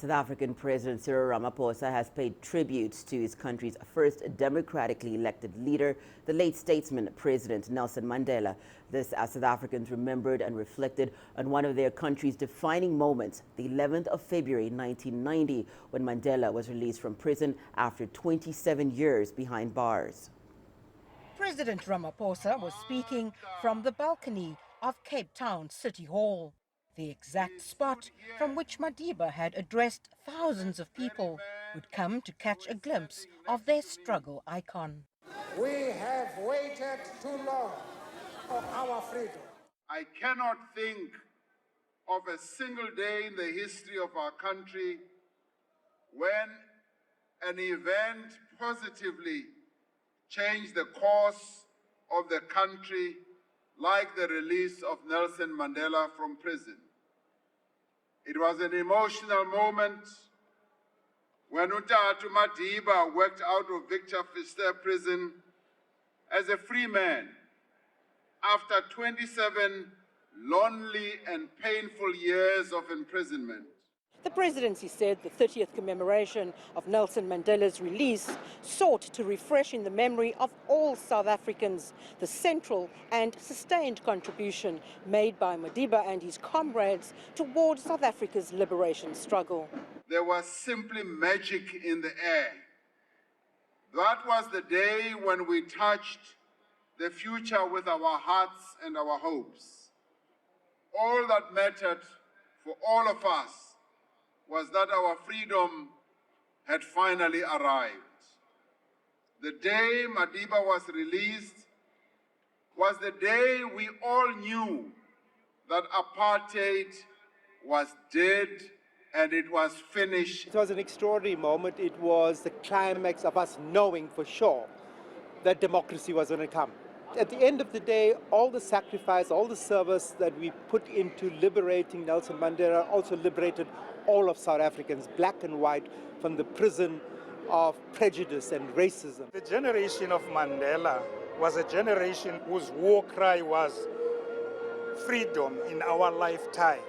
South African President Cyril Ramaphosa has paid tributes to his country's first democratically elected leader, the late statesman President Nelson Mandela. This as South Africans remembered and reflected on one of their country's defining moments, the 11th of February 1990, when Mandela was released from prison after 27 years behind bars. President Ramaphosa was speaking from the balcony of Cape Town City Hall, the exact spot from which Madiba had addressed thousands of people who'd come to catch a glimpse of their struggle icon. We have waited too long for our freedom. I cannot think of a single day in the history of our country when an event positively changed the course of the country like the release of Nelson Mandela from prison. It was an emotional moment when Utatu Madiba worked out of Victor Verster prison as a free man after 27 lonely and painful years of imprisonment. The presidency said the 30th commemoration of Nelson Mandela's release sought to refresh in the memory of all South Africans the central and sustained contribution made by Madiba and his comrades towards South Africa's liberation struggle. There was simply magic in the air. That was the day when we touched the future with our hearts and our hopes. All that mattered for all of us was that our freedom had finally arrived. The day Madiba was released was the day we all knew that apartheid was dead and it was finished. It was an extraordinary moment. It was the climax of us knowing for sure that democracy was going to come. At the end of the day, all the sacrifice, all the service that we put into liberating Nelson Mandela also liberated all of South Africans, black and white, from the prison of prejudice and racism. The generation of Mandela was a generation whose war cry was freedom in our lifetime.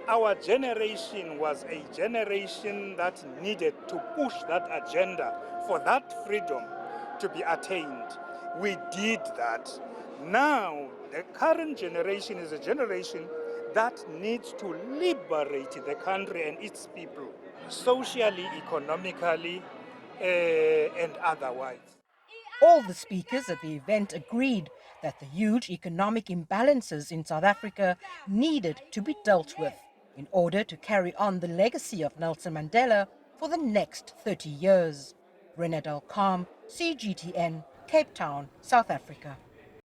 Our generation was a generation that needed to push that agenda for that freedom to be attained. We did that. Now, the current generation is a generation that needs to liberate the country and its people, socially, economically, and otherwise. All the speakers at the event agreed that the huge economic imbalances in South Africa needed to be dealt with in order to carry on the legacy of Nelson Mandela for the next 30 years. Renadel Calm, CGTN, Cape Town, South Africa.